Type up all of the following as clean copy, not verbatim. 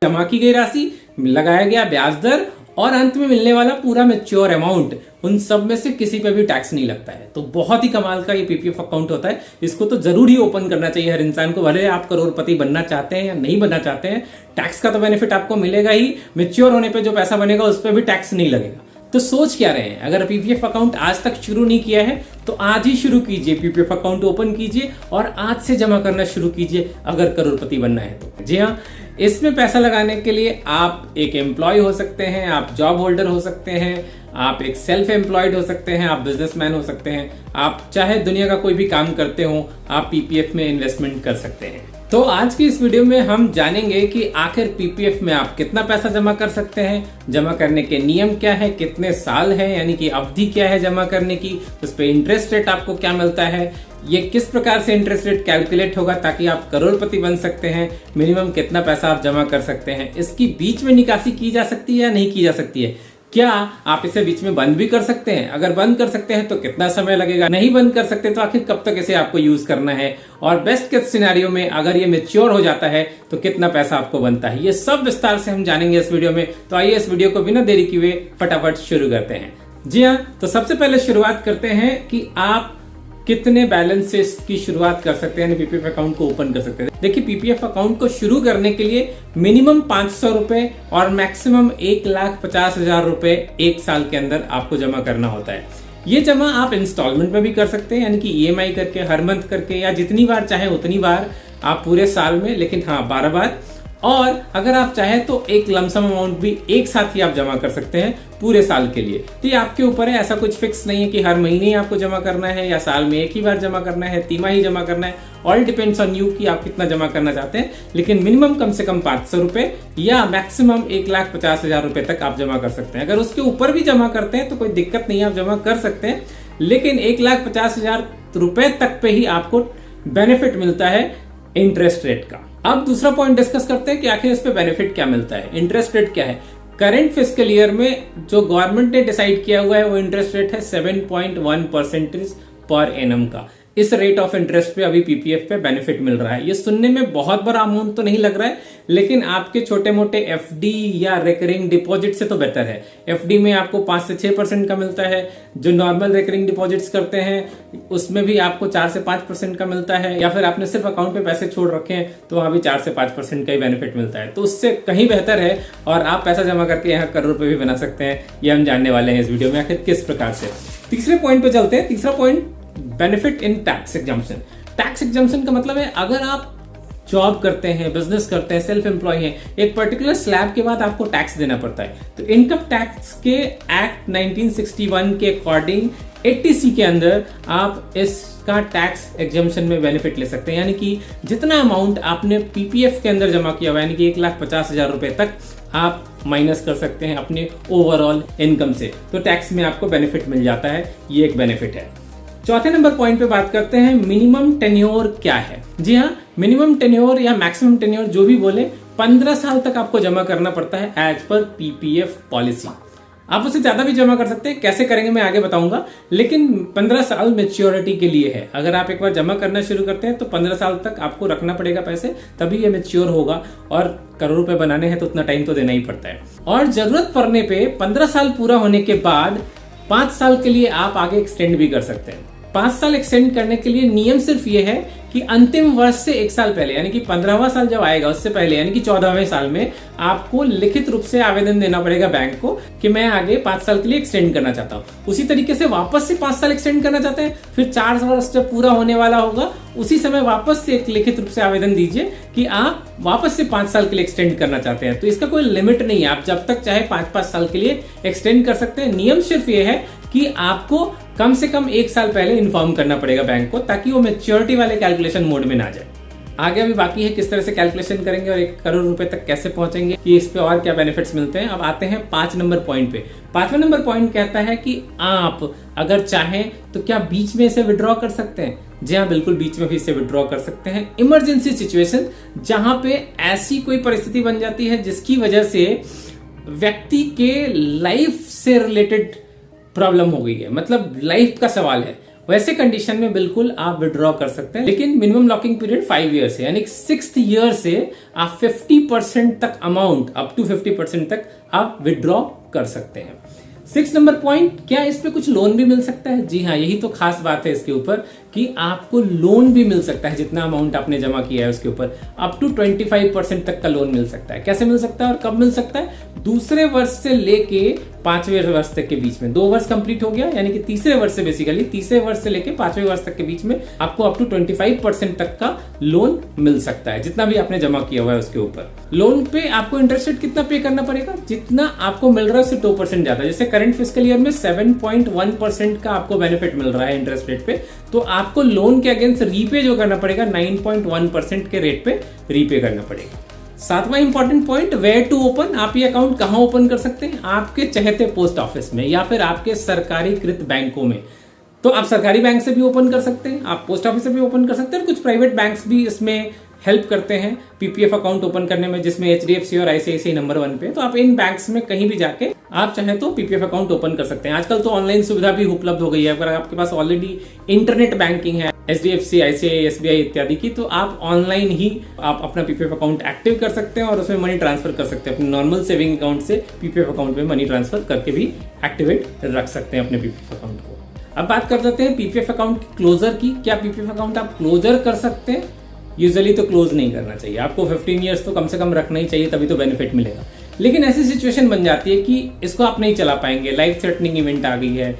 जमा की गई राशि, लगाया गया ब्याज दर और अंत में मिलने वाला पूरा मैच्योर अमाउंट, उन सब में से किसी पे भी टैक्स नहीं लगता है। तो बहुत ही कमाल का ये पीपीएफ अकाउंट होता है। इसको तो जरूर ही ओपन करना चाहिए हर इंसान को, भले आप करोड़पति बनना चाहते हैं या नहीं बनना चाहते हैं। टैक्स का तो बेनिफिट आपको मिलेगा ही, मैच्योर होने पे जो पैसा बनेगा उस पर भी टैक्स नहीं लगेगा। तो सोच क्या रहे हैं, अगर पीपीएफ अकाउंट आज तक शुरू नहीं किया है तो आज ही शुरू कीजिए, पीपीएफ अकाउंट ओपन कीजिए और आज से जमा करना शुरू कीजिए अगर करोड़पति बनना है तो। जी हाँ, इसमें पैसा लगाने के लिए आप एक एम्प्लॉय हो सकते हैं, आप जॉब होल्डर हो सकते हैं, आप एक सेल्फ एम्प्लॉयड हो सकते हैं, आप बिजनेसमैन हो सकते हैं, आप चाहे दुनिया का कोई भी काम करते हो, आप पीपीएफ में इन्वेस्टमेंट कर सकते हैं। तो आज की इस वीडियो में हम जानेंगे कि आखिर पीपीएफ में आप कितना पैसा जमा कर सकते हैं, जमा करने के नियम क्या है, कितने साल है यानी कि अवधि क्या है जमा करने की, उस पर इंटरेस्ट रेट आपको क्या मिलता है, ये किस प्रकार से इंटरेस्ट रेट कैलकुलेट होगा ताकि आप करोड़पति बन सकते हैं, मिनिमम कितना पैसा आप जमा कर सकते हैं, इसकी बीच में निकासी की जा सकती है या नहीं की जा सकती है, क्या आप इसे बीच में बंद भी कर सकते हैं, अगर बंद कर सकते हैं तो कितना समय लगेगा, नहीं बंद कर सकते तो आखिर कब तक इसे आपको यूज करना है, और बेस्ट केस सिनेरियो में अगर ये मैच्योर हो जाता है तो कितना पैसा आपको बनता है, ये सब विस्तार से हम जानेंगे इस वीडियो में। तो आइए इस वीडियो को बिना देरी किए फटाफट शुरू करते हैं। जी हाँ, तो सबसे पहले शुरुआत करते हैं कि आप कितने बैलेंस से इसकी शुरुआत कर सकते हैं, यानी पीपीएफ अकाउंट को ओपन कर सकते हैं। देखिए, पीपीएफ अकाउंट को शुरू करने के लिए मिनिमम 500 रुपए और मैक्सिमम 1,50,000 रुपए एक साल के अंदर आपको जमा करना होता है। ये जमा आप इंस्टॉलमेंट में भी कर सकते हैं, यानी कि ईएमआई करके, हर मंथ करके, या जितनी बार चाहे उतनी बार आप पूरे साल में, लेकिन हाँ 12 बार। और अगर आप चाहें तो एक लमसम अमाउंट भी एक साथ ही आप जमा कर सकते हैं पूरे साल के लिए। तो ये आपके ऊपर है, ऐसा कुछ फिक्स नहीं है कि हर महीने ही आपको जमा करना है या साल में एक ही बार जमा करना है, तिमाही जमा करना है। ऑल डिपेंड्स ऑन यू कि आप कितना जमा करना चाहते हैं, लेकिन मिनिमम कम से कम 500 रुपए या मैक्सिमम 1,50,000 रुपए तक आप जमा कर सकते हैं। अगर उसके ऊपर भी जमा करते हैं तो कोई दिक्कत नहीं है, आप जमा कर सकते हैं, लेकिन 1,50,000 रुपए तक पे ही आपको बेनिफिट मिलता है इंटरेस्ट रेट का। अब दूसरा पॉइंट डिस्कस करते हैं कि आखिर इस पे बेनिफिट क्या मिलता है, इंटरेस्ट रेट क्या है। करंट फिस्कल ईयर में जो गवर्नमेंट ने डिसाइड किया हुआ है वो इंटरेस्ट रेट है 7.1% पर एनम का। इस रेट ऑफ इंटरेस्ट पे अभी पीपीएफ पे बेनिफिट मिल रहा है। ये सुनने में बहुत बड़ा अमाउंट तो नहीं लग रहा है, लेकिन आपके छोटे मोटे एफडी या रिकरिंग डिपॉजिट से तो बेटर है। एफडी में आपको 5 से 6% का मिलता है, जो नॉर्मल रिकरिंग डिपॉजिट्स करते हैं उसमें भी आपको 4 से 5% का मिलता है, या फिर आपने सिर्फ अकाउंट पे पैसे छोड़ रखे हैं तो वहां भी 4 से 5% का ही बेनिफिट मिलता है। तो उससे कहीं बेहतर है और आप पैसा जमा करके यहाँ करोड़ रुपए भी बना सकते हैं। ये हम जानने वाले हैं इस वीडियो में आखिर किस प्रकार से। तीसरे पॉइंट पे चलते हैं। तीसरा point, benefit in tax exemption. Tax exemption का मतलब है अगर आप जॉब करते हैं, बिजनेस करते हैं, सेल्फ एम्प्लॉय हैं, एक पर्टिकुलर स्लैब के बाद आपको टैक्स देना पड़ता है। तो इनकम टैक्स के एक्ट 1961 के अकॉर्डिंग 80C के अंदर आप इसका टैक्स एग्जम्पशन में बेनिफिट ले सकते हैं, यानी कि जितना अमाउंट आपने पीपीएफ के अंदर जमा किया हुआ यानी कि 1,50,000 रुपए तक आप माइनस कर सकते हैं अपने ओवरऑल इनकम से। तो टैक्स में आपको बेनिफिट मिल जाता है, ये एक बेनिफिट है। चौथे नंबर पॉइंट पे बात करते हैं, मिनिमम टेन्योर क्या है। जी हाँ, मिनिमम टेन्योर या मैक्सिमम टेन्योर जो भी बोले, 15 साल तक आपको जमा करना पड़ता है एज पर पीपीएफ पॉलिसी। आप उससे ज्यादा भी जमा कर सकते हैं, कैसे करेंगे मैं आगे बताऊंगा, लेकिन 15 साल मेच्योरिटी के लिए है। अगर आप एक बार जमा करना शुरू करते हैं तो 15 साल तक आपको रखना पड़ेगा पैसे, तभी ये मेच्योर होगा, और करोड़ रुपए बनाने हैं तो उतना टाइम तो देना ही पड़ता है। और जरूरत पड़ने पे 15 साल पूरा होने के बाद 5 साल के लिए आप आगे एक्सटेंड भी कर सकते हैं। 5 साल एक्सटेंड करने के लिए नियम सिर्फ ये है कि अंतिम वर्ष से 1 साल पहले, यानी कि 15वां साल जब आएगा उससे पहले, यानी कि 14वें साल में आपको लिखित रूप से आवेदन देना पड़ेगा बैंक को कि मैं आगे 5 साल के लिए एक्सटेंड करना चाहता हूँ। उसी तरीके से वापस से 5 साल एक्सटेंड करना चाहते हैं, फिर 4 वर्ष जब पूरा होने वाला होगा उसी समय वापस से एक लिखित रूप से आवेदन दीजिए कि आप वापस से 5 साल के लिए एक्सटेंड करना चाहते हैं। तो इसका कोई लिमिट नहीं है, आप जब तक चाहे 5-5 साल के लिए एक्सटेंड कर सकते हैं। नियम सिर्फ ये है कि आपको कम से कम 1 साल पहले इन्फॉर्म करना पड़ेगा बैंक को, ताकि वो मैच्योरिटी वाले कैलकुलेशन मोड में ना जाए। आगे अभी बाकी है किस तरह से कैलकुलेशन करेंगे और 1 करोड़ रुपए तक कैसे पहुंचेंगे, कि इस पे और क्या बेनिफिट्स मिलते हैं। अब आते हैं 5 नंबर पॉइंट पे। 5वां नंबर पॉइंट कहता है कि आप अगर चाहें तो क्या बीच में इसे विड्रॉ कर सकते हैं। जी हाँ, बिल्कुल बीच में भी इसे विड्रॉ कर सकते हैं। इमरजेंसी सिचुएशन, जहां पे ऐसी कोई परिस्थिति बन जाती है जिसकी वजह से व्यक्ति के लाइफ से रिलेटेड प्रॉब्लम हो गई है, मतलब लाइफ का सवाल है, वैसे कंडीशन में बिल्कुल आप विड्रॉ कर सकते हैं, लेकिन मिनिमम लॉकिंग पीरियड 5 ईयर है, यानी 6th ईयर से आप 50% तक अमाउंट, अप टू 50% तक आप विड्रॉ कर सकते हैं। 6 नंबर पॉइंट, क्या इस पे कुछ लोन भी मिल सकता है? जी हाँ, यही तो खास बात है इसके ऊपर कि आपको लोन भी मिल सकता है। जितना अमाउंट आपने जमा किया है उसके ऊपर अप टू 25% तक का लोन मिल सकता है। कैसे मिल सकता है और कब मिल सकता है? दूसरे वर्ष से लेके 5वें वर्ष तक के बीच में, 2 वर्ष कंप्लीट हो गया, यानी कि तीसरे वर्ष से, बेसिकली तीसरे वर्ष से लेके 5वें वर्ष तक के बीच में आपको अप टू 25% तक का लोन मिल सकता है, जितना भी आपने जमा किया हुआ है उसके ऊपर। लोन पे आपको इंटरेस्ट रेट कितना पे करना पड़ेगा? जितना आपको मिल रहा है उससे 2% ज्यादा। जैसे करंट फिस्कल ईयर में 7.1% का आपको बेनिफिट मिल रहा है इंटरेस्ट रेट पे, तो आपको लोन के अगेंस्ट रीपे जो करना पड़ेगा 9.1% के रेट पे रीपे करना पड़ेगा। 7वां important point, where to open. आप ये अकाउंट कहां ओपन कर सकते हैं? आपके चहेते पोस्ट ऑफिस में या फिर आपके सरकारीकृत बैंकों में। तो आप सरकारी बैंक से भी ओपन कर सकते हैं, आप पोस्ट ऑफिस से भी ओपन कर सकते हैं, और कुछ प्राइवेट बैंक्स भी इसमें हेल्प करते हैं पीपीएफ अकाउंट ओपन करने में, जिसमें एचडीएफसी और आईसीआईसीआई नंबर 1 पे। तो आप इन बैंक्स में कहीं भी जाके आप चाहे तो पीपीएफ अकाउंट ओपन कर सकते हैं। आजकल तो ऑनलाइन सुविधा भी उपलब्ध हो गई है। अगर आपके पास ऑलरेडी इंटरनेट बैंकिंग है एचडीएफसी, आईसीआईसीआई, एसबीआई इत्यादि की, तो आप ऑनलाइन ही आप अपना पीपीएफ अकाउंट एक्टिव कर सकते हैं और उसमें मनी ट्रांसफर कर सकते हैं। अपने नॉर्मल सेविंग अकाउंट से पीपीएफ अकाउंट में मनी ट्रांसफर करके भी एक्टिवेट रख सकते हैं अपने पीपीएफ अकाउंट को। अब बात कर लेते हैं पीपीएफ अकाउंट क्लोजर की। क्या पीपीएफ अकाउंट आप क्लोजर कर सकते हैं? यूजुअली तो क्लोज नहीं करना चाहिए, आपको 15 ईयर्स तो कम से कम रखना ही चाहिए, तभी तो बेनिफिट मिलेगा। लेकिन ऐसी सिचुएशन बन जाती है कि इसको आप नहीं चला पाएंगे, लाइफ थ्रेटनिंग इवेंट आ गई है,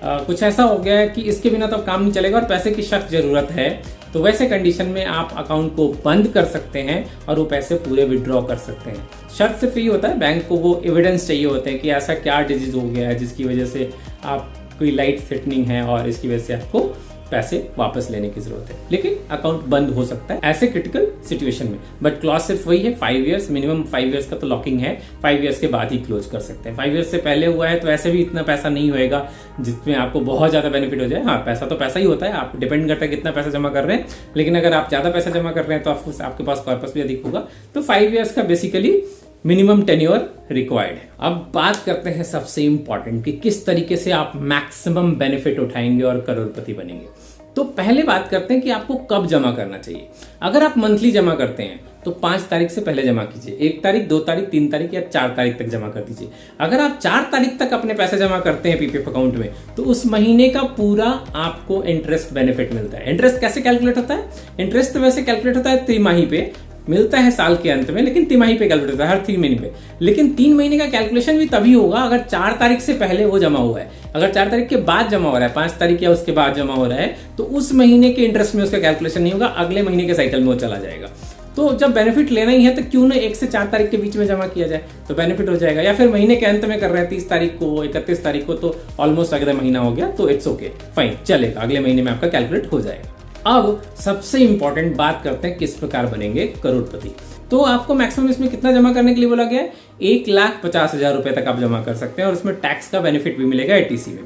कुछ ऐसा हो गया है कि इसके बिना तो काम नहीं चलेगा और पैसे की सख्त जरूरत है, तो वैसे कंडीशन में आप अकाउंट को बंद कर सकते हैं और वो पैसे पूरे विड्रॉ कर सकते हैं। शर्त सिर्फ यही होता है, बैंक को वो एविडेंस चाहिए होते हैं कि ऐसा क्या डिजीज हो गया है जिसकी वजह से आप कोई लाइफ थ्रेटनिंग है और इसकी वजह से आपको पैसे वापस लेने की जरूरत है। लेकिन अकाउंट बंद हो सकता है ऐसे क्रिटिकल सिचुएशन में। बट क्लॉज सिर्फ वही है, 5 ईयर्स, मिनिमम 5 ईयर्स का तो लॉकिंग है। 5 ईयर्स के बाद ही क्लोज कर सकते हैं। 5 ईयर्स से पहले हुआ है तो ऐसे भी इतना पैसा नहीं होएगा जिसमें आपको बहुत ज्यादा बेनिफिट हो जाए। हाँ, पैसा तो पैसा ही होता है, आप डिपेंड करता है कितना पैसा जमा कर रहे हैं। लेकिन अगर आप ज्यादा पैसा जमा कर रहे हैं तो आपके पास कॉर्पस भी अधिक होगा। तो 5 ईयर्स का बेसिकली मिनिमम टेन्योर रिक्वायर्ड है। अब बात करते हैं सबसे इंपॉर्टेंट कि किस तरीके से आप मैक्सिमम बेनिफिट उठाएंगे और करोड़पति बनेंगे। तो पहले बात करते हैं कि आपको कब जमा करना चाहिए। अगर आप मंथली जमा करते हैं तो 5 तारीख से पहले जमा कीजिए। 1 तारीख, 2 तारीख, 3 तारीख या 4 तारीख तक जमा कर दीजिए। अगर आप 4 तारीख तक अपने पैसे जमा करते हैं पीपीएफ अकाउंट में तो उस महीने का पूरा आपको इंटरेस्ट बेनिफिट मिलता है। इंटरेस्ट कैसे कैलकुलेट होता है? इंटरेस्ट तो वैसे कैलकुलेट होता है तिमाही पे, मिलता है साल के अंत में, लेकिन तिमाही पे कैलकुलेट होता है, हर 3 महीने पे। लेकिन 3 महीने का कैलकुलेशन भी तभी होगा अगर 4 तारीख से पहले वो जमा हुआ है। अगर 4 तारीख के बाद जमा हो रहा है, 5 तारीख या उसके बाद जमा हो रहा है, तो उस महीने के इंटरेस्ट में उसका कैलकुलेशन नहीं होगा, अगले महीने के साइकिल में वो चला जाएगा। तो जब बेनिफिट लेना ही है तो क्यों ना 1 से 4 तारीख के बीच में जमा किया जाए, तो बेनिफिट हो जाएगा। या फिर महीने के अंत में कर रहे हैं 30 तारीख को, 31 तारीख को, तो ऑलमोस्ट अगला महीना हो गया, तो इट्स ओके, फाइन, चलेगा, अगले महीने में आपका कैलकुलेट हो जाएगा। अब सबसे इंपॉर्टेंट बात करते हैं किस प्रकार बनेंगे करोड़पति। तो आपको मैक्सिमम इसमें कितना जमा करने के लिए बोला गया है? 1,50,000 रुपए तक आप जमा कर सकते हैं और उसमें टैक्स का बेनिफिट भी मिलेगा एटीसी में।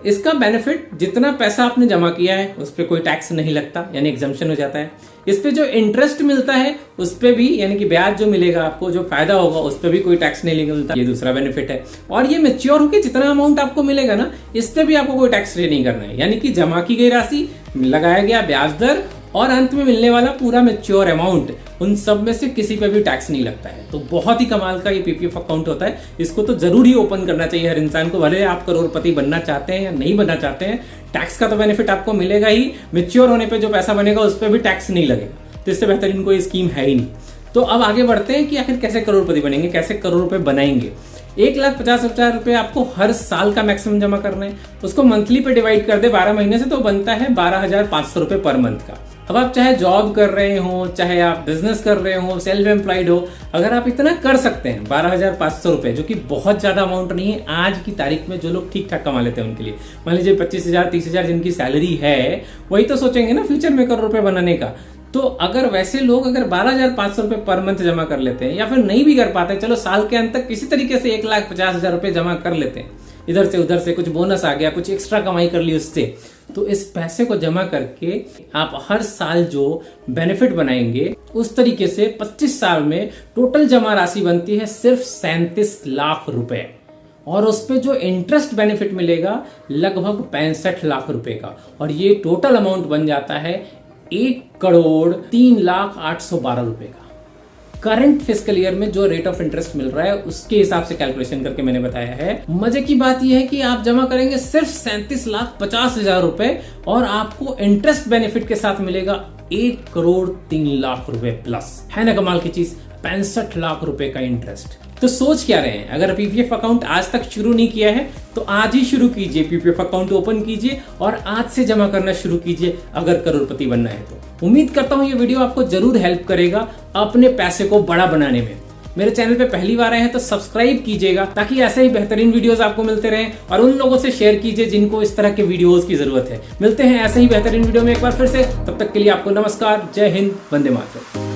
इसका बेनिफिट, जितना पैसा आपने जमा किया है उस पर कोई टैक्स नहीं लगता, यानी एग्जम्पशन हो जाता है। इस पे जो इंटरेस्ट मिलता है उस पे भी, यानी कि ब्याज जो मिलेगा आपको, जो फायदा होगा उस पे भी कोई टैक्स नहीं मिलता, ये दूसरा बेनिफिट है। और ये मैच्योर होकर जितना अमाउंट आपको मिलेगा ना, इस पे भी आपको कोई टैक्स पे नहीं करना है। यानी कि जमा की गई राशि, लगाया गया ब्याज दर और अंत में मिलने वाला पूरा मैच्योर अमाउंट, उन सब में से किसी पे भी टैक्स नहीं लगता है। तो बहुत ही कमाल का ये पीपीएफ अकाउंट होता है। इसको तो जरूर ही ओपन करना चाहिए हर इंसान को, भले आप करोड़पति बनना चाहते हैं या नहीं बनना चाहते हैं। टैक्स का तो बेनिफिट आपको मिलेगा ही, मैच्योर होने पे जो पैसा बनेगा उस पर भी टैक्स नहीं लगेगा। तो इससे बेहतरीन कोई स्कीम है ही नहीं। तो अब आगे बढ़ते हैं कि आखिर कैसे करोड़पति बनेंगे, कैसे करोड़ रुपए बनाएंगे। 1,50,000 रुपए आपको हर साल का मैक्सिमम जमा करना है। उसको मंथली पे डिवाइड कर दे 12 महीने से, तो बनता है 12,500 रुपए पर मंथ का। अब आप चाहे जॉब कर रहे हो, चाहे आप बिजनेस कर रहे हो, सेल्फ एम्प्लॉयड हो, अगर आप इतना कर सकते हैं 12,500 रुपए, जो कि बहुत ज्यादा अमाउंट नहीं है आज की तारीख में, जो लोग ठीक ठाक कमा लेते हैं उनके लिए। मान लीजिए 25,000 30,000 जिनकी सैलरी है, वही तो सोचेंगे ना फ्यूचर में करोड़ रुपए बनाने का। तो अगर वैसे लोग अगर 12,500 रुपए पर मंथ जमा कर लेते हैं, या फिर नहीं भी कर पाते, चलो साल के अंत तक किसी तरीके से 1,50,000 रुपए जमा कर लेते हैं, इधर से उधर से कुछ बोनस आ गया, कुछ एक्स्ट्रा कमाई कर ली उससे, तो इस पैसे को जमा करके आप हर साल जो बेनिफिट बनाएंगे, उस तरीके से 25 साल में टोटल जमा राशि बनती है सिर्फ 37 लाख रुपए। और उस पे जो इंटरेस्ट बेनिफिट मिलेगा लगभग 65 लाख रुपए का, और ये टोटल अमाउंट बन जाता है 1,03,08,12 रुपए का। करंट फिस्कल ईयर में जो रेट ऑफ इंटरेस्ट मिल रहा है उसके हिसाब से कैलकुलेशन करके मैंने बताया है। मजे की बात यह है कि आप जमा करेंगे सिर्फ 37,50,000 रुपए और आपको इंटरेस्ट बेनिफिट के साथ मिलेगा 1,03,00,000 रुपए प्लस। है ना कमाल की चीज, 65 लाख रुपए का इंटरेस्ट। तो सोच क्या रहे हैं, अगर पीपीएफ अकाउंट आज तक शुरू नहीं किया है तो आज ही शुरू कीजिए, पीपीएफ अकाउंट ओपन कीजिए और आज से जमा करना शुरू कीजिए अगर करोड़पति बनना है तो। उम्मीद करता हूं ये वीडियो आपको जरूर हेल्प करेगा अपने पैसे को बड़ा बनाने में। मेरे चैनल पे पहली बार आए हैं तो सब्सक्राइब कीजिएगा ताकि ऐसे ही बेहतरीन वीडियोस आपको मिलते रहें, और उन लोगों से शेयर कीजिए जिनको इस तरह के वीडियोस की जरूरत है। मिलते हैं ऐसे ही बेहतरीन वीडियो में एक बार फिर से, तब तक के लिए आपको नमस्कार, जय हिंद, वंदे मातरम।